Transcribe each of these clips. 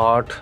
8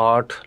8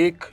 1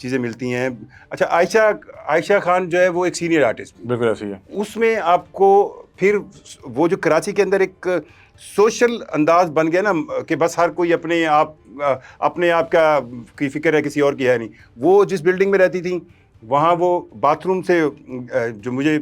چیزیں ملتی ہیں. اچھا عائشہ خان جو ہے وہ ایک سینئر آرٹسٹ، بالکل ایسی ہے. اس میں آپ کو پھر وہ جو کراچی کے اندر ایک سوشل انداز بن گیا نا کہ بس ہر کوئی اپنے آپ کا کی فکر ہے، کسی اور کی ہے نہیں. وہ جس بلڈنگ میں رہتی تھیں وہاں وہ باتھ روم سے جو مجھے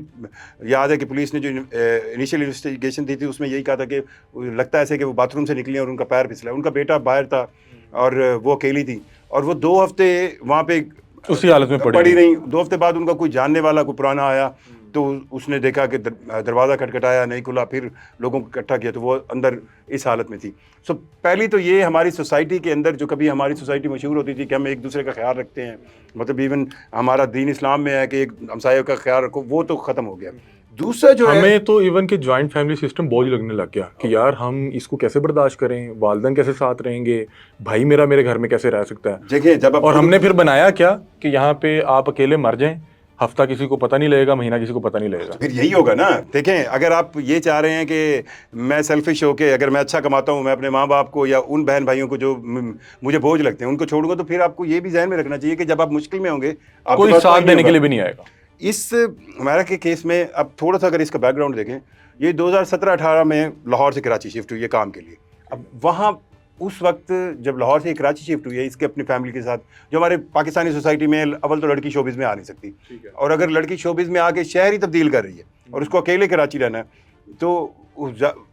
یاد ہے کہ پولیس نے جو انیشیل انویسٹیگیشن دی تھی اس میں یہی کہا تھا کہ لگتا ایسے کہ وہ باتھ روم سے نکلی اور ان کا پیر پھسلا. ان کا بیٹا باہر تھا اور وہ اکیلی تھی اور وہ 2 ہفتے وہاں پہ اسی حالت میں پڑی رہی. 2 ہفتے بعد ان کا کوئی جاننے والا کوئی پرانا آیا تو اس نے دیکھا کہ دروازہ کھٹکھٹایا نہیں کھلا، پھر لوگوں کو اکٹھا کیا تو وہ اندر اس حالت میں تھی. سو پہلی تو یہ ہماری سوسائٹی کے اندر جو کبھی ہماری سوسائٹی مشہور ہوتی تھی کہ ہم ایک دوسرے کا خیال رکھتے ہیں، مطلب ایون ہمارا دین اسلام میں ہے کہ ایک ہمسایوں کا خیال رکھو، وہ تو ختم ہو گیا. دوسرا جو ہے ہمیں تو ایون کہ جوائنٹ فیملی سسٹم بوجھ لگنے لگ گیا کہ یار ہم اس کو کیسے برداشت کریں، والدین کیسے ساتھ رہیں گے، بھائی میرا میرے گھر میں کیسے رہ سکتا ہے. دیکھیں جب اور ہم نے پھر بنایا کیا کہ یہاں پہ آپ اکیلے مر جائیں، ہفتہ کسی کو پتہ نہیں لگے گا، مہینہ کسی کو پتہ نہیں لگے گا. پھر یہی ہوگا نا. دیکھیں اگر آپ یہ چاہ رہے ہیں کہ میں سیلفش ہو کے اگر میں اچھا کماتا ہوں میں اپنے ماں باپ کو یا ان بہن بھائیوں کو جو مجھے بوجھ لگتے ہیں ان کو چھوڑوں گا، تو پھر آپ کو یہ بھی ذہن میں رکھنا چاہیے کہ جب آپ مشکل میں ہوں گے کوئی ساتھ دینے کے لیے بھی نہیں آئے گا. اس ہمارا کے کیس میں اب تھوڑا سا اگر اس کا بیک گراؤنڈ دیکھیں، یہ 2017-18 میں لاہور سے کراچی شفٹ ہوئی ہے کام کے لیے. اب وہاں اس وقت جب لاہور سے کراچی شفٹ ہوئی ہے اس کے اپنی فیملی کے ساتھ، جو ہمارے پاکستانی سوسائٹی میں اول تو لڑکی شوبز میں آ نہیں سکتی، اور اگر لڑکی شوبز میں آ کے شہر ہی تبدیل کر رہی ہے اور اس کو اکیلے کراچی رہنا ہے تو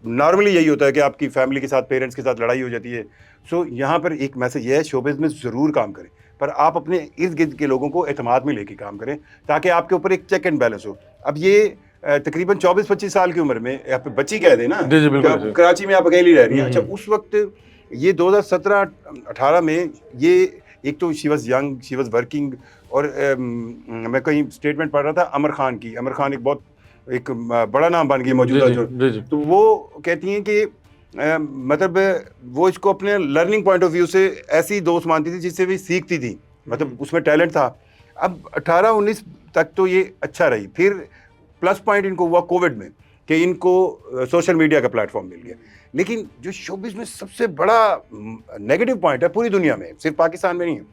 نارملی یہی ہوتا ہے کہ آپ کی فیملی کے ساتھ پیرنٹس کے ساتھ لڑائی ہو جاتی ہے. سو یہاں پر ایک میسج یہ ہے شوبز میں ضرور کام کریں، پر آپ اپنے ارد گرد کے لوگوں کو اعتماد میں لے کے کام کریں تاکہ آپ کے اوپر ایک چیک اینڈ بیلنس ہو. اب یہ تقریباً 24-25 سال کی عمر میں آپ بچی کہہ دیں نا، کراچی میں آپ اکیلی رہ رہی ہیں. اچھا اس وقت یہ 2017-18 میں یہ ایک تو she was young, she was working, اور میں کہیں اسٹیٹمنٹ پڑھ رہا تھا عمر خان کی، عمر خان ایک بڑا نام بن گیا موجودہ جو، تو وہ کہتی ہیں کہ مطلب وہ اس کو اپنے لرننگ پوائنٹ آف ویو سے ایسی دوست مانتی تھی جس سے بھی سیکھتی تھی، مطلب اس میں ٹیلنٹ تھا. اب 18-19 تک تو یہ اچھا رہی، پھر پلس پوائنٹ ان کو ہوا کووڈ میں کہ ان کو سوشل میڈیا کا پلیٹ فارم مل گیا. لیکن جو شوبز میں سب سے بڑا نیگیٹو پوائنٹ ہے پوری دنیا میں، صرف پاکستان میں نہیں ہے،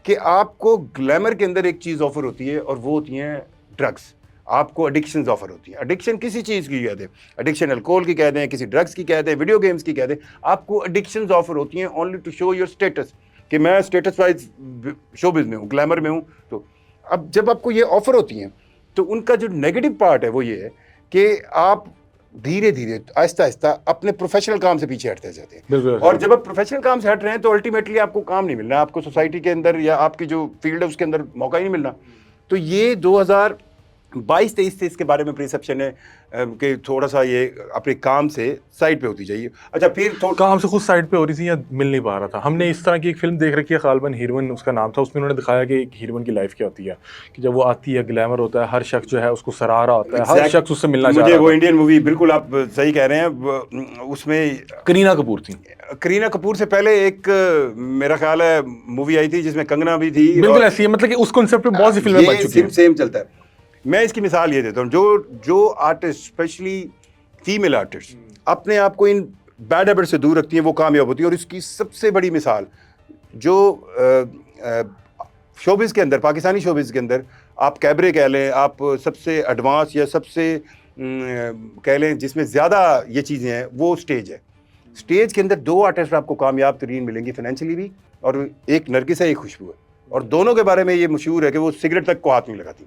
کہ آپ کو گلیمر کے اندر ایک چیز آفر ہوتی ہے اور وہ ہوتی ہیں ڈرگس. آپ کو ایڈکشنز آفر ہوتی ہیں. ایڈکشن کسی چیز کی کہہ دیں، ایڈکشن الکوہول کی کہہ دیں، کسی ڈرگس کی کہہ دیں، ویڈیو گیمز کی کہہ دیں، آپ کو ایڈکشنز آفر ہوتی ہیں only to show your status کہ میں اسٹیٹس وائز شوبز میں ہوں، گلیمر میں ہوں. تو اب جب آپ کو یہ آفر ہوتی ہیں تو ان کا جو نیگیٹو پارٹ ہے وہ یہ ہے کہ آپ دھیرے دھیرے آہستہ آہستہ اپنے پروفیشنل کام سے پیچھے ہٹتے جاتے ہیں. اور جب آپ پروفیشنل کام سے ہٹ رہے ہیں تو الٹیمیٹلی آپ کو کام نہیں ملنا، آپ کو سوسائٹی کے اندر یا آپ کی جو فیلڈ ہے اس کے اندر موقع ہی نہیں ملنا. تو یہ 2022-23 سے اس کے بارے میں پرسیپشن ہے کہ تھوڑا سا یہ اپنے کام سے سائڈ پہ ہوتی چاہیے. اچھا پھر کام سے خود سائڈ پہ ہو رہی تھی یا مل نہیں پا رہا تھا. ہم نے اس طرح کی ایک فلم دیکھ رکھی ہے غالباً ہیروئن اس کا نام تھا، اس میں انہوں نے دکھایا کہ ایک ہیروئن کی لائف کیا ہوتی ہے کہ جب وہ آتی ہے گلیمر ہوتا ہے، ہر شخص جو ہے اس کو سراہ رہا ہوتا ہے، ہر شخص اس سے ملنا چاہ رہا مجھے ہے. وہ انڈین مووی بالکل آپ صحیح کہہ رہے ہیں، اس میں کرینہ کپور تھی. کرینہ کپور سے پہلے ایک میرا خیال ہے مووی آئی تھی جس میں کنگنا بھی تھی. بالکل ایسی ہے، مطلب کہ اس کنسیپٹ پہ بہت سی فلمیں بن چکی ہیں. سیم چلتا ہے. میں اس کی مثال یہ دیتا ہوں، جو آرٹسٹ اسپیشلی فیمیل آرٹسٹ اپنے آپ کو ان بیڈ ہیبٹ سے دور رکھتی ہیں وہ کامیاب ہوتی ہیں. اور اس کی سب سے بڑی مثال جو شوبز کے اندر، پاکستانی شوبز کے اندر آپ کیبرے کہہ لیں، آپ سب سے ایڈوانس یا سب سے کہہ لیں جس میں زیادہ یہ چیزیں ہیں، وہ اسٹیج ہے. اسٹیج کے اندر 2 آرٹسٹ آپ کو کامیاب ترین ملیں گے فائنینشلی بھی، اور ایک نرگس ہے ایک خوشبو ہے. اور دونوں کے بارے میں یہ مشہور ہے کہ وہ سگریٹ تک کو ہاتھ نہیں لگاتی.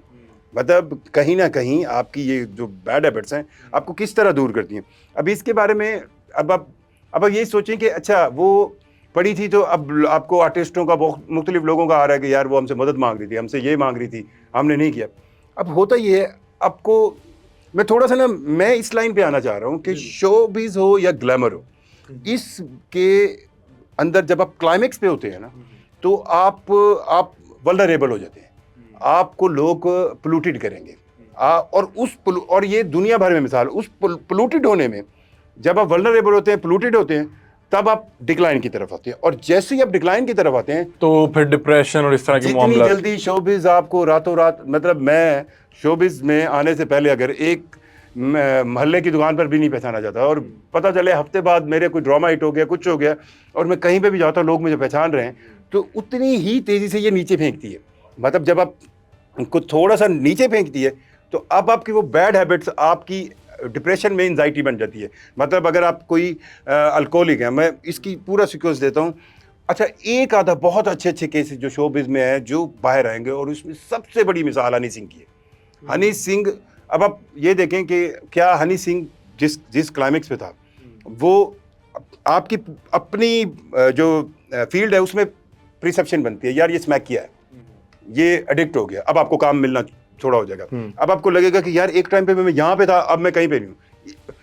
مطلب کہیں نہ کہیں آپ کی یہ جو بیڈ ہیبٹس ہیں آپ کو کس طرح دور کرتی ہیں. اب اس کے بارے میں اب آپ یہی سوچیں کہ اچھا وہ پڑھی تھی تو اب آپ کو آرٹسٹوں کا مختلف لوگوں کا آ رہا ہے کہ یار وہ ہم سے مدد مانگ رہی تھی، ہم سے یہ مانگ رہی تھی، ہم نے نہیں کیا. اب ہوتا یہ ہے، آپ کو میں تھوڑا سا میں اس لائن پہ آنا چاہ رہا ہوں کہ شوبز ہو یا گلیمر ہو، اس کے اندر جب آپ کلائمیکس پہ ہوتے ہیں نا تو آپ ولنریبل ہو جاتے ہیں. آپ کو لوگ پولوٹیڈ کریں گے، اور یہ دنیا بھر میں مثال، اس پولوٹیڈ ہونے میں جب آپ ولنریبل ہوتے ہیں، پولوٹیڈ ہوتے ہیں، تب آپ ڈکلائن کی طرف آتے ہیں. اور جیسے ہی آپ ڈکلائن کی طرف آتے ہیں تو پھر ڈپریشن اور اس طرح کے معاملات. جتنی جلدی شوبز آپ کو راتوں رات، مطلب میں شوبز میں آنے سے پہلے اگر ایک محلے کی دکان پر بھی نہیں پہچانا جاتا، اور پتہ چلے ہفتے بعد میرے کوئی ڈرامہ ہٹ ہو گیا، کچھ ہو گیا، اور میں کہیں پہ بھی جاتا ہوں لوگ مجھے پہچان رہے ہیں، تو اتنی ہی تیزی سے یہ نیچے پھینکتی ہے. مطلب جب آپ کو تھوڑا سا نیچے پھینکتی ہے تو اب آپ کی وہ بیڈ ہیبٹس آپ کی ڈپریشن میں انزائٹی بن جاتی ہے. مطلب اگر آپ کوئی الکوہلک ہے, میں اس کی پورا سیکوینس دیتا ہوں. اچھا, ایک آدھا بہت اچھے اچھے کیسز جو شو بز میں ہیں جو باہر آئیں گے, اور اس میں سب سے بڑی مثال ہنی سنگھ کی ہے. ہنی سنگھ, اب آپ یہ دیکھیں کہ کیا ہنی سنگھ جس کلائمیکس پہ تھا وہ آپ کی اپنی جو فیلڈ ہے اس میں پرسیپشن بنتی ہے, یار یہ اسمیک کیا ہے, یہ ایڈکٹ ہو گیا, اب آپ کو کام ملنا تھوڑا ہو جائے گا. اب آپ کو لگے گا کہ یار ایک ٹائم پہ میں یہاں پہ تھا, اب میں کہیں پہ نہیں ہوں.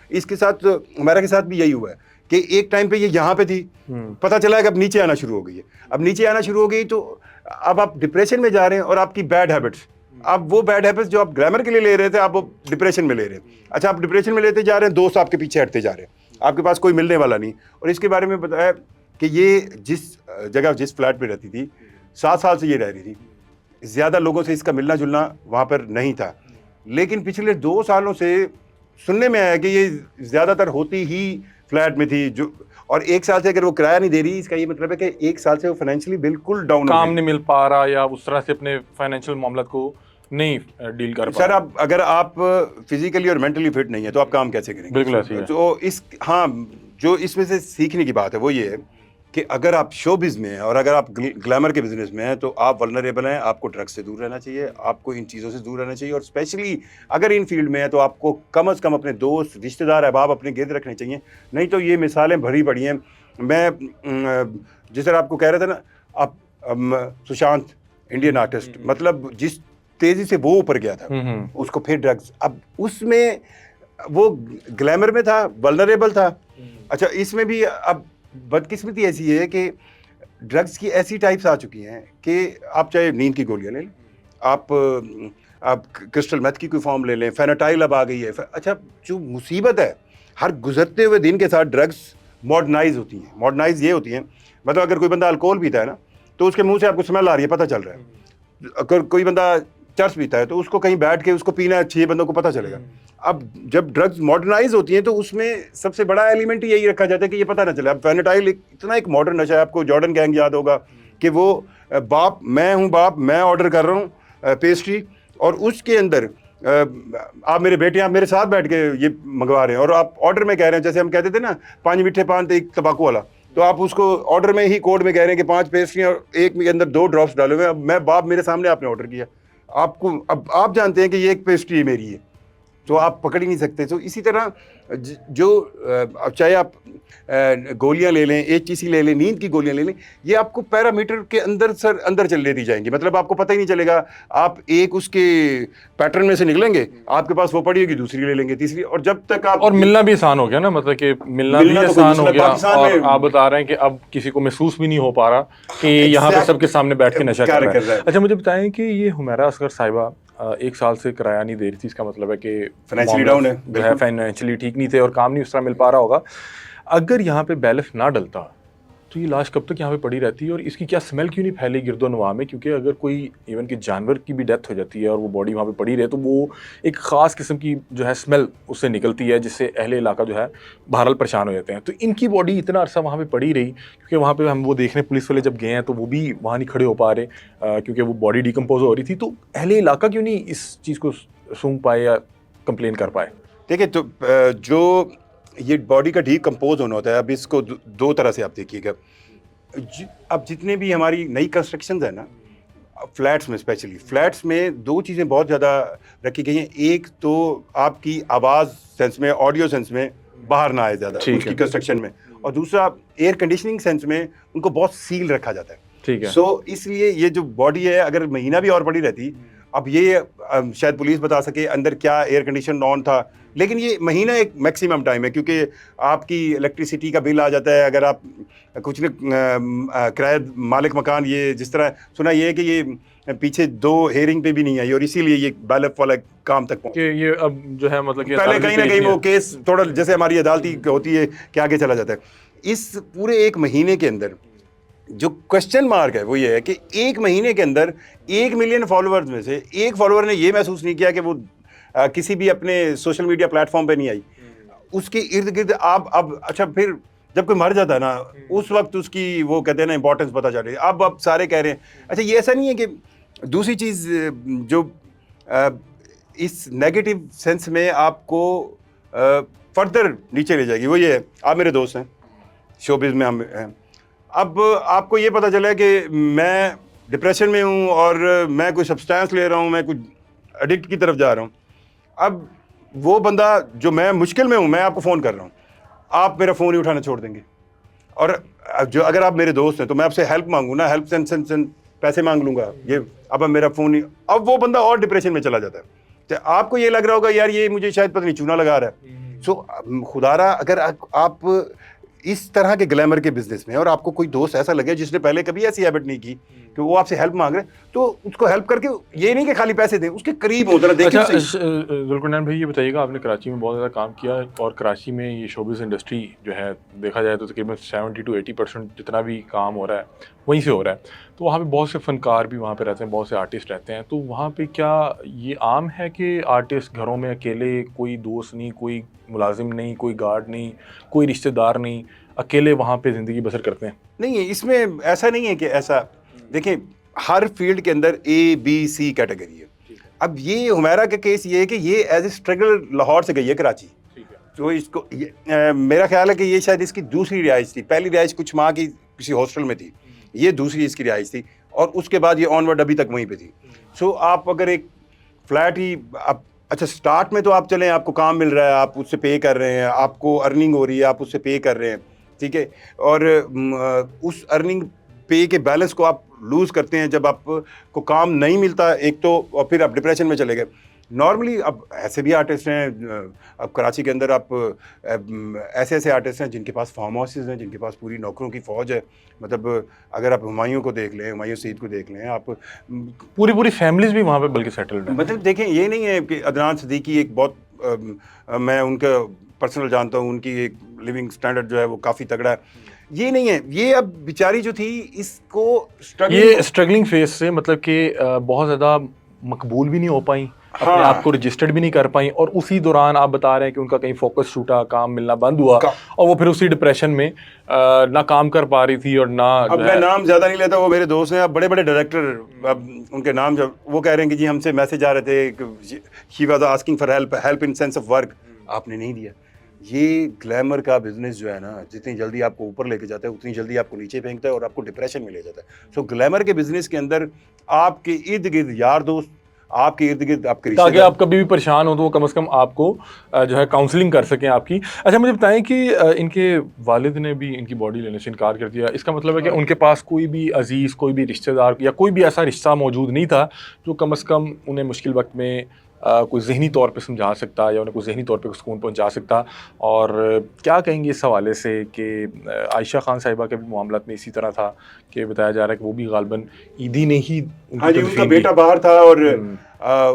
اس کے ساتھ ہمارا کے ساتھ بھی یہی ہوا ہے کہ ایک ٹائم پہ یہ یہاں پہ تھی, پتہ چلا ہے کہ اب نیچے آنا شروع ہو گئی ہے. اب نیچے آنا شروع ہو گئی تو اب آپ ڈپریشن میں جا رہے ہیں, اور آپ کی بیڈ ہیبٹس, اب وہ بیڈ ہیبٹس جو آپ گلیمر کے لیے لے رہے تھے آپ وہ ڈپریشن میں لے رہے ہیں. اچھا, آپ ڈپریشن میں لیتے جا رہے ہیں, دوست آپ کے پیچھے ہٹتے جا رہے ہیں, آپ کے پاس کوئی ملنے والا نہیں. اور اس کے بارے میں بتایا کہ یہ جس جگہ جس فلیٹ پہ رہتی تھی 7 سال سے یہ رہ رہی تھی, زیادہ لوگوں سے اس کا ملنا جلنا وہاں پر نہیں تھا. لیکن پچھلے 2 سالوں سے سننے میں آیا کہ یہ زیادہ تر ہوتی ہی فلیٹ میں تھی, جو اور 1 سال سے اگر وہ کرایہ نہیں دے رہی, اس کا یہ مطلب ہے کہ 1 سال سے وہ فائنینشلی بالکل ڈاؤن ہو کام گئی. نہیں مل پا رہا یا اس طرح سے اپنے فائنینشیل معاملات کو نہیں ڈیل کر پا سر رہا. اب اگر آپ فزیکلی اور مینٹلی فٹ نہیں ہے تو آپ کام کیسے کریں گے؟ بالکل ایسے ہی ہے. تو ہاں, جو اس میں سے سیکھنے کی بات ہے وہ یہ ہے کہ اگر آپ شو بز میں ہیں اور اگر آپ گلیمر کے بزنس میں ہیں تو آپ ولنریبل ہیں, آپ کو ڈرگ سے دور رہنا چاہیے, آپ کو ان چیزوں سے دور رہنا چاہیے, اور اسپیشلی اگر ان فیلڈ میں ہے تو آپ کو کم از کم اپنے دوست, رشتہ دار, احباب اپنے گرد رکھنے چاہیے. نہیں تو یہ مثالیں بھری پڑی ہیں. میں جس طرح آپ کو کہہ رہا تھا نا, آپ سشانت انڈین آرٹسٹ, مطلب جس تیزی سے وہ اوپر گیا تھا اس کو پھر ڈرگز, اب اس میں وہ گلیمر میں تھا, ولنریبل تھا. اچھا, اس میں بھی اب بدقسمتی ایسی ہے کہ ڈرگز کی ایسی ٹائپس آ چکی ہیں کہ آپ چاہے نیند کی گولیاں لے لیں, آپ کرسٹل میتھ کی کوئی فارم لے لیں, فیناٹائل اب آ گئی ہے. اچھا, جو مصیبت ہے ہر گزرتے ہوئے دن کے ساتھ ڈرگز ماڈرنائز ہوتی ہیں. ماڈرنائز یہ ہوتی ہیں, مطلب اگر کوئی بندہ الکوہل پیتا ہے نا تو اس کے منہ سے آپ کو اسمیل آ رہی ہے, پتہ چل رہا ہے. اگر کوئی بندہ چرس پیتا ہے تو اس کو کہیں بیٹھ کے اس کو پینا ہے, 6 بندوں کو پتہ چلے گا. اب جب ڈرگز ماڈرنائز ہوتی ہیں تو اس میں سب سے بڑا ایلیمنٹ یہی رکھا جاتا ہے کہ یہ پتہ نہ چلے. اب فیناٹائل اتنا ایک ماڈرن نشہ ہے, آپ کو جارڈن گینگ یاد ہوگا کہ وہ باپ, میں ہوں باپ, میں آرڈر کر رہا ہوں پیسٹری, اور اس کے اندر آپ میرے بیٹے آپ میرے ساتھ بیٹھ کے یہ منگوا رہے ہیں, اور آپ آرڈر میں کہہ رہے ہیں, جیسے ہم کہتے تھے نا 5 میٹھے پان ایک تمباکو والا, تو آپ اس کو آرڈر میں ہی کوڈ میں کہہ رہے ہیں کہ 5 پیسٹریاں اور ایک کے اندر 2 ڈراپس ڈالے ہوئے. اب میں باپ, میرے سامنے آپ نے آرڈر کیا, آپ کو اب آپ جانتے ہیں کہ یہ ایک پیسٹری میری ہے, تو آپ پکڑ ہی نہیں سکتے. تو اسی طرح جو چاہے آپ گولیاں لے لیں, HTC لے لیں, نیند کی گولیاں لے لیں, یہ آپ کو پیرامیٹر کے اندر چل دی جائیں گی. مطلب آپ کو پتہ ہی نہیں چلے گا, آپ ایک اس کے پیٹرن میں سے نکلیں گے, آپ کے پاس وہ پڑی ہوگی, دوسری لے لیں گے, تیسری, اور جب تک آپ, اور ملنا بھی آسان ہو گیا نا, مطلب کہ ملنا بھی تو آسان ہو گیا, پاکستان اور میں آپ بتا رہے ہیں کہ اب کسی کو محسوس بھی نہیں ہو پا رہا کہ یہاں پہ سب کے سامنے بیٹھ کے نشہ کر رہا ہے. اچھا, مجھے بتائیں کہ یہ حمیرہ اصغر صاحبہ 1 سال سے کرایہ نہیں دے رہی تھی, اس کا مطلب ہے کہ فائنینشلی ڈاؤن ہے, فائنینشلی ٹھیک نہیں تھے اور کام نہیں اس طرح مل پا رہا ہوگا. اگر یہاں پہ بیلف نہ ڈلتا تو یہ لاش کب تک یہاں پہ پڑی رہتی ہے, اور اس کی کیا اسمیل کیوں نہیں پھیلی گرد و نواح میں؟ کیونکہ اگر کوئی ایون کہ جانور کی بھی ڈیتھ ہو جاتی ہے اور وہ باڈی وہاں پہ پڑی رہے تو وہ ایک خاص قسم کی جو ہے اسمیل اس سے نکلتی ہے, جس سے اہل علاقہ جو ہے بہرحال پریشان ہو جاتے ہیں. تو ان کی باڈی اتنا عرصہ وہاں پہ پڑی رہی, کیونکہ وہاں پہ ہم وہ دیکھنے پولیس والے جب گئے ہیں تو وہ بھی وہاں نہیں کھڑے ہو پا رہے کیونکہ وہ باڈی ڈیکمپوز ہو رہی تھی. تو اہل علاقہ کیوں نہیں اس چیز کو سونگ پائے یا کمپلین کر پائے؟ دیکھیں, تو جو یہ باڈی کا ڈی کمپوز ہونا ہوتا ہے, اب اس کو 2 طرح سے آپ دیکھیے گا. اب جتنے بھی ہماری نئی کنسٹرکشنز ہیں نا فلیٹس میں, اسپیشلی فلیٹس میں 2 چیزیں بہت زیادہ رکھی گئی ہیں. ایک تو آپ کی آواز سینس میں, آڈیو سینس میں باہر نہ آئے زیادہ اس کی کنسٹرکشن میں, اور دوسرا ایئر کنڈیشننگ سینس میں ان کو بہت سیل رکھا جاتا ہے. ٹھیک ہے. سو اس لیے یہ جو باڈی ہے اگر مہینہ بھی اور پڑی رہتی, اب یہ شاید پولیس بتا سکے اندر کیا ایئر کنڈیشن آن تھا, لیکن یہ مہینہ ایک میکسیمم ٹائم ہے, کیونکہ آپ کی الیکٹریسٹی کا بل آ جاتا ہے. اگر آپ کچھ کرایہ مالک مکان, یہ جس طرح سنا یہ ہے کہ یہ پیچھے 2 ہیئرنگ پہ بھی نہیں آئی, اور اسی لیے یہ بیلف والا کام تک کہ یہ اب جو ہے مطلب کہ پہلے کہیں نہ کہیں وہ کیس تھوڑا جیسے ہماری عدالتی ہوتی ہے کہ آگے چلا جاتا ہے. اس پورے 1 مہینے کے اندر جو کوشچن مارک ہے وہ یہ ہے کہ 1 مہینے کے اندر 1 ملین فالوورز میں سے ایک فالوور نے یہ محسوس نہیں کیا کہ وہ کسی بھی اپنے سوشل میڈیا پلیٹ فارم پہ نہیں آئی. اس کے ارد گرد آپ اب اچھا پھر جب کوئی مر جاتا ہے نا اس وقت اس کی وہ کہتے ہیں نا امپورٹنس پتہ چل رہی ہے. اب سارے کہہ رہے ہیں. اچھا, یہ ایسا نہیں ہے کہ دوسری چیز جو اس نیگیٹو سینس میں آپ کو فردر نیچے لے جائے گی وہ یہ ہے, آپ میرے دوست ہیں, شوبز میں ہم ہیں, اب آپ کو یہ پتہ چلا ہے کہ میں ڈپریشن میں ہوں اور میں کوئی سبسٹانس لے رہا ہوں, میں کچھ ایڈکٹ کی طرف جا رہا ہوں. اب وہ بندہ جو میں مشکل میں ہوں, میں آپ کو فون کر رہا ہوں, آپ میرا فون ہی اٹھانا چھوڑ دیں گے. اور جو اگر آپ میرے دوست ہیں تو میں آپ سے ہیلپ مانگوں نا, ہیلپ سین پیسے مانگ لوں گا, یہ اب میرا فون ہی, اب وہ بندہ اور ڈپریشن میں چلا جاتا ہے. تو آپ کو یہ لگ رہا ہوگا یار یہ مجھے شاید پتہ نہیں چونا لگا رہا ہے. سو خدا را اگر آپ اس طرح کے گلیمر کے بزنس میں اور آپ کو کوئی دوست ایسا لگے جس نے پہلے کبھی ایسی ہیبٹ نہیں کی کہ وہ آپ سے ہیلپ مانگ رہے, تو اس کو ہیلپ کر کے یہ نہیں کہ خالی پیسے دیں, اس کے قریب ہو ذرا دیکھیں. ذوالقرنین بھائی یہ بتائیے گا, آپ نے کراچی میں بہت زیادہ کام کیا اور کراچی میں یہ شوبز انڈسٹری جو ہے دیکھا جائے تو تقریباً 70 to 80% جتنا بھی کام ہو رہا ہے وہیں سے ہو رہا ہے, تو وہاں پہ بہت سے فنکار بھی وہاں پہ رہتے ہیں, بہت سے آرٹسٹ رہتے ہیں, تو وہاں پہ کیا یہ عام ہے کہ آرٹسٹ گھروں میں اکیلے, کوئی دوست نہیں, کوئی ملازم نہیں, کوئی گارڈ نہیں, کوئی رشتہ دار نہیں, اکیلے وہاں پہ زندگی بسر کرتے ہیں؟ نہیں ہے, اس میں ایسا نہیں ہے کہ ایسا, دیکھیں ہر فیلڈ کے اندر ABC کیٹیگری ہے. اب یہ حمیرہ کا کیس یہ ہے کہ یہ ایز اے اسٹرگل لاہور سے گئی ہے کراچی, تو اس کو میرا خیال ہے کہ یہ شاید اس کی دوسری رہائش تھی, پہلی رہائش کچھ ماہ کی کسی ہاسٹل میں تھی, یہ دوسری اس کی رہائش تھی, اور اس کے بعد یہ آن ورڈ ابھی تک وہیں پہ تھی. سو آپ اگر ایک فلیٹ ہی اچھا سٹارٹ میں تو آپ چلیں, آپ کو کام مل رہا ہے, آپ اس سے پے کر رہے ہیں, آپ کو ارننگ ہو رہی ہے, آپ اس سے پے کر رہے ہیں, ٹھیک ہے, اور اس ارننگ پے کے بیلنس کو آپ لوز کرتے ہیں جب آپ کو کام نہیں ملتا ایک تو, اور پھر آپ ڈپریشن میں چلے گئے. نارملی اب ایسے بھی آرٹسٹ ہیں, اب کراچی کے اندر آپ ایسے ایسے آرٹسٹ ہیں جن کے پاس فارم ہاؤسز ہیں, جن کے پاس پوری نوکروں کی فوج ہے. مطلب اگر آپ ہمایوں کو دیکھ لیں, ہمایوں سعید کو دیکھ لیں, آپ پوری فیملیز بھی وہاں پہ بلکہ سیٹلڈ ہیں. مطلب دیکھیں یہ نہیں ہے کہ عدنان صدیقی ایک بہت میں ان کا پرسنل جانتا ہوں, ان کی ایک لیونگ سٹینڈرڈ جو ہے وہ کافی تگڑا ہے, یہ نہیں ہے. یہ اب بیچاری جو تھی اس کو یہ اسٹرگلنگ فیز سے مطلب کہ بہت زیادہ مقبول بھی نہیں ہو پائیں, اپنے آپ کو رجسٹرڈ بھی نہیں کر پائیں, اور اسی دوران آپ بتا رہے ہیں کہ ان کا کہیں فوکس چھوٹا, کام ملنا بند ہوا, اور وہ پھر اسی ڈپریشن میں نہ کام کر پا رہی تھی اور نہ. اب میں نام زیادہ نہیں لیتا, وہ میرے دوست ہیں, اب بڑے بڑے ڈائریکٹر, اب ان کے نام جب وہ کہہ رہے ہیں کہ جی ہم سے میسج آ رہے تھے, she was asking for help in sense of work, آپ نے نہیں دیا. یہ گلیمر کا بزنس جو ہے نا, جتنی جلدی آپ کو اوپر لے کے جاتا ہے اتنی جلدی آپ کو نیچے پھینکتا ہے اور آپ کو ڈپریشن میں لے جاتا ہے. سو گلیمر کے بزنس کے اندر آپ کے ارد گرد یار دوست, آپ کے ارد گرد آپ کے رشتے دار, تاکہ آپ کبھی بھی پریشان ہو تو وہ کم از کم آپ کو جو ہے کاؤنسلنگ کر سکیں آپ کی. اچھا مجھے بتائیں کہ ان کے والد نے بھی ان کی باڈی لینے سے انکار کر دیا, اس کا مطلب ہے کہ ان کے پاس کوئی بھی عزیز, کوئی بھی رشتہ دار یا کوئی بھی ایسا رشتہ موجود نہیں تھا جو کم از کم انہیں مشکل وقت میں کوئی ذہنی طور پہ سمجھا سکتا یا انہیں کوئی ذہنی طور پہ سکون پہنچا سکتا. اور کیا کہیں گے اس حوالے سے کہ عائشہ خان صاحبہ کے بھی معاملات میں اسی طرح تھا کہ بتایا جا رہا ہے کہ وہ بھی غالباً عیدی نے ہی ہاں جی, ان کا بیٹا باہر تھا اور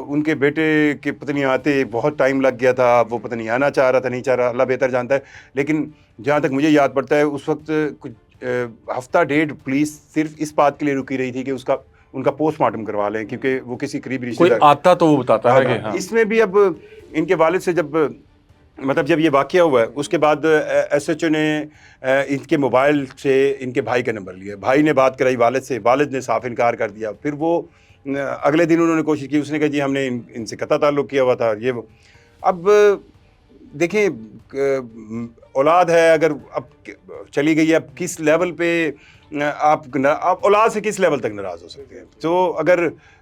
ان کے بیٹے کے پتہ نہیں آتے بہت ٹائم لگ گیا تھا, وہ پتہ نہیں آنا چاہ رہا تھا, نہیں چاہ رہا, اللہ بہتر جانتا ہے. لیکن جہاں تک مجھے یاد پڑتا ہے اس وقت کچھ ہفتہ ڈیڑھ پولیس صرف اس بات کے لیے رکی رہی تھی کہ ان کا پوسٹ مارٹم کروا لیں, کیونکہ وہ کسی قریبی رشتے دار کوئی آتا تو وہ بتاتا ہے کہ ہاں. اس میں بھی اب ان کے والد سے جب یہ واقعہ ہوا ہے اس کے بعد ایس ایچ او نے ان کے موبائل سے ان کے بھائی کا نمبر لیا, بھائی نے بات کرائی والد سے, والد نے صاف انکار کر دیا. پھر وہ اگلے دن انہوں نے کوشش کی, اس نے کہا جی ہم نے ان سے قطع تعلق کیا ہوا تھا, یہ وہ. اب دیکھیں اولاد ہے, اگر اب چلی گئی ہے, اب کس لیول پہ آپ اولاد سے کس لیول تک ناراض ہو سکتے ہیں. تو اگر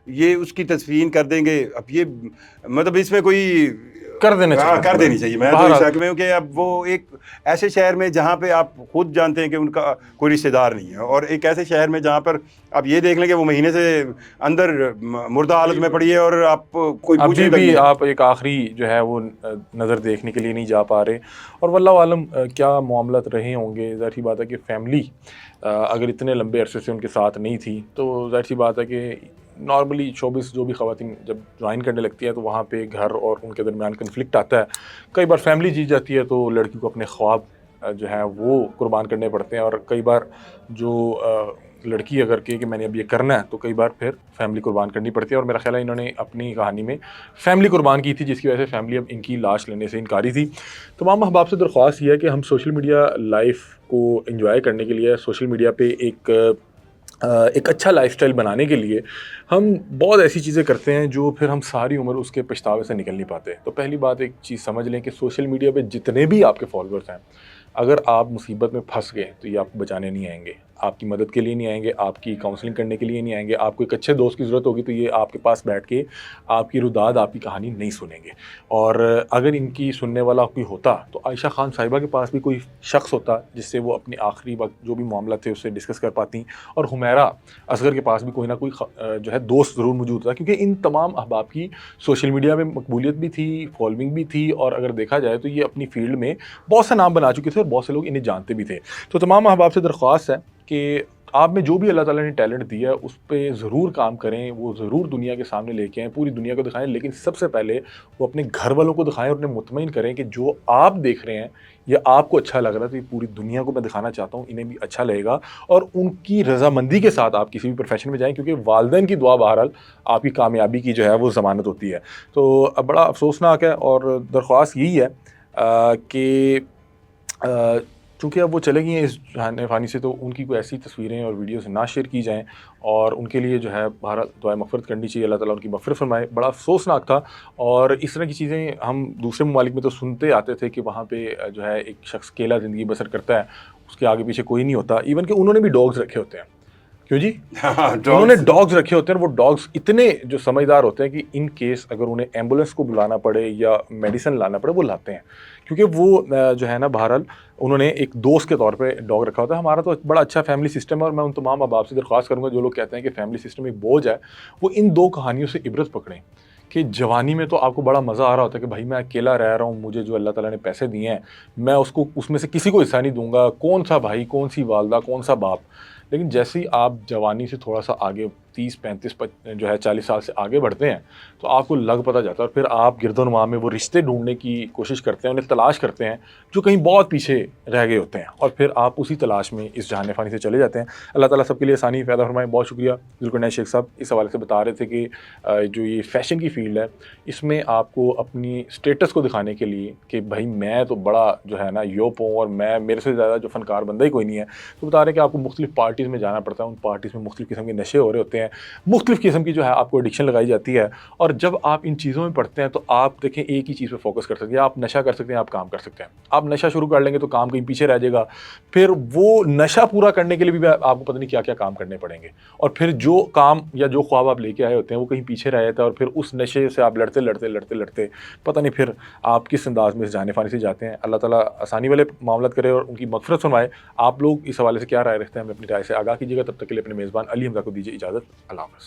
یہ اس کی تسفین کر دیں گے, اب یہ مطلب اس میں کوئی کر دینی چاہیے. میں تو اس حق میں ہوں کہ اب وہ ایک ایسے شہر میں جہاں پہ آپ خود جانتے ہیں کہ ان کا کوئی رشتہ دار نہیں ہے, اور ایک ایسے شہر میں جہاں پر آپ یہ دیکھ لیں کہ وہ مہینے سے اندر مردہ حالت میں پڑی ہے اور آپ کوئی ابھی بھی آپ ایک آخری جو ہے وہ نظر دیکھنے کے لیے نہیں جا پا رہے. اور واللہ عالم کیا معاملات رہے ہوں گے. ظاہر سی بات ہے کہ فیملی اگر اتنے لمبے عرصے سے ان کے ساتھ نہیں تھی تو ظاہر سی بات ہے کہ نارملی شوبز جو بھی خواتین جب جوائن کرنے لگتی ہیں تو وہاں پہ گھر اور ان کے درمیان کنفلکٹ آتا ہے. کئی بار فیملی جیت جاتی ہے تو لڑکی کو اپنے خواب جو ہیں وہ قربان کرنے پڑتے ہیں, اور کئی بار جو لڑکی اگر کہ میں نے اب یہ کرنا ہے تو کئی بار پھر فیملی قربان کرنی پڑتی ہے. اور میرا خیال ہے انہوں نے اپنی کہانی میں فیملی قربان کی تھی, جس کی وجہ سے فیملی اب ان کی لاش لینے سے انکاری تھی. تمام احباب سے درخواست یہ ہے کہ ہم سوشل میڈیا لائف کو انجوائے کرنے کے لیے سوشل میڈیا پہ ایک ایک اچھا لائف سٹائل بنانے کے لیے ہم بہت ایسی چیزیں کرتے ہیں جو پھر ہم ساری عمر اس کے پچھتاوے سے نکل نہیں پاتے. تو پہلی بات ایک چیز سمجھ لیں کہ سوشل میڈیا پہ جتنے بھی آپ کے فالوورس ہیں، اگر آپ مصیبت میں پھنس گئے تو یہ آپ کو بچانے نہیں آئیں گے، آپ کی مدد کے لیے نہیں آئیں گے، آپ کی کاؤنسلنگ کرنے کے لیے نہیں آئیں گے. آپ کو ایک اچھے دوست کی ضرورت ہوگی تو یہ آپ کے پاس بیٹھ کے آپ کی روداد، آپ کی کہانی نہیں سنیں گے. اور اگر ان کی سننے والا کوئی ہوتا تو عائشہ خان صاحبہ کے پاس بھی کوئی شخص ہوتا جس سے وہ اپنی آخری وقت جو بھی معاملہ تھے اس سے ڈسکس کر پاتی، اور حمیرہ اصغر کے پاس بھی کوئی نہ کوئی جو ہے دوست ضرور موجود تھا. کیونکہ ان تمام احباب کی سوشل میڈیا میں مقبولیت بھی تھی، فالوئنگ بھی تھی، اور اگر دیکھا جائے تو یہ اپنی فیلڈ میں بہت سا نام بنا چکے تھے اور بہت سے لوگ انہیں جانتے بھی تھے. تو تمام احباب سے درخواست ہے کہ آپ میں جو بھی اللہ تعالیٰ نے ٹیلنٹ دیا ہے اس پہ ضرور کام کریں، وہ ضرور دنیا کے سامنے لے کے آئیں، پوری دنیا کو دکھائیں. لیکن سب سے پہلے وہ اپنے گھر والوں کو دکھائیں اور انہیں مطمئن کریں کہ جو آپ دیکھ رہے ہیں یا آپ کو اچھا لگ رہا ہے تو یہ پوری دنیا کو میں دکھانا چاہتا ہوں، انہیں بھی اچھا لگے گا. اور ان کی رضامندی کے ساتھ آپ کسی بھی پروفیشن میں جائیں، کیونکہ والدین کی دعا بہرحال آپ کی کامیابی کی جو ہے وہ ضمانت ہوتی ہے. تو اب بڑا افسوسناک ہے، اور درخواست یہی ہے کہ چونکہ اب وہ چلے گئی ہیں اس جہان فانی سے، تو ان کی کوئی ایسی تصویریں اور ویڈیوز نہ شیئر کی جائیں، اور ان کے لیے جو ہے بہرحال دعائے مغفرت کرنی چاہیے. اللہ تعالیٰ ان کی مغفرت فرمائے. بڑا افسوسناک تھا. اور اس طرح کی چیزیں ہم دوسرے ممالک میں تو سنتے آتے تھے کہ وہاں پہ جو ہے ایک شخص اکیلا زندگی بسر کرتا ہے، اس کے آگے پیچھے کوئی نہیں ہوتا. ایون کہ انہوں نے بھی ڈاگز رکھے ہوتے ہیں. کیوں جی؟ انہوں نے ڈاگز رکھے ہوتے ہیں، اور وہ ڈاگز اتنے جو سمجھدار ہوتے ہیں کہ ان کیس اگر انہیں ایمبولینس کو بلانا پڑے یا میڈیسن لانا پڑے وہ لاتے ہیں. کیونکہ وہ جو ہے نا بہرحال انہوں نے ایک دوست کے طور پہ ڈاگ رکھا ہوتا ہے. ہمارا تو بڑا اچھا فیملی سسٹم ہے، اور میں ان تمام احباب سے درخواست کروں گا جو لوگ کہتے ہیں کہ فیملی سسٹم ایک بوجھ ہے، وہ ان دو کہانیوں سے عبرت پکڑیں. کہ جوانی میں تو آپ کو بڑا مزہ آ رہا ہوتا ہے کہ بھائی میں اکیلا رہ رہا ہوں، مجھے جو اللہ تعالیٰ نے پیسے دیے ہیں میں اس میں سے کسی کو حصہ نہیں دوں گا، کون سا بھائی، کون سی والدہ، کون سا باپ. لیکن جیسے ہی آپ جوانی سے تھوڑا سا آگے 30 35 جو ہے 40 سال سے آگے بڑھتے ہیں تو آپ کو لگ پتہ جاتا ہے، اور پھر آپ گرد و نما میں وہ رشتے ڈھونڈنے کی کوشش کرتے ہیں، انہیں تلاش کرتے ہیں جو کہیں بہت پیچھے رہ گئے ہوتے ہیں، اور پھر آپ اسی تلاش میں اس جہان فانی سے چلے جاتے ہیں. اللہ تعالیٰ سب کے لیے آسانی پیدا فرمائے. بہت شکریہ. ذوالقرنین شیخ صاحب اس حوالے سے بتا رہے تھے کہ جو یہ فیشن کی فیلڈ ہے اس میں آپ کو اپنی اسٹیٹس کو دکھانے کے لیے کہ بھائی میں تو بڑا جو ہے نا یوپ ہوں، اور میرے سے زیادہ جو فنکار بندہ ہی کوئی نہیں ہے، تو بتا رہے ہیں کہ آپ کو مختلف پارٹیز میں جانا پڑتا ہے. ان پارٹیز میں مختلف قسم کے نشے ہو رہے ہوتے ہیں، مختلف قسم کی جو ہے آپ کو ایڈکشن لگائی جاتی ہے. اور جب آپ ان چیزوں میں پڑھتے ہیں تو آپ دیکھیں ایک ہی چیز پہ فوکس کر سکتے ہیں. آپ نشہ کر سکتے ہیں، آپ کام کر سکتے ہیں. آپ نشہ شروع کر لیں گے تو کام کہیں پیچھے رہ جائے گا. پھر وہ نشہ پورا کرنے کے لیے بھی آپ کو پتہ نہیں کیا کیا کام کرنے پڑیں گے، اور پھر جو کام یا جو خواب آپ لے کے آئے ہوتے ہیں وہ کہیں پیچھے رہ جاتا ہے، اور پھر اس نشے سے آپ لڑتے پتہ نہیں پھر آپ کس انداز میں اس جانے فانی سے جاتے ہیں. اللہ تعالیٰ آسانی والے معاملات کرے اور ان کی مغفرت فرمائے. آپ لوگ اس حوالے سے کیا رائے رکھتے ہیں ہمیں اپنی رائے سے آگاہ کیجیے گا. تب تک کے لیے اپنے میزبان علی حمزہ کو دیجیے اجازت. اللہ حافظ.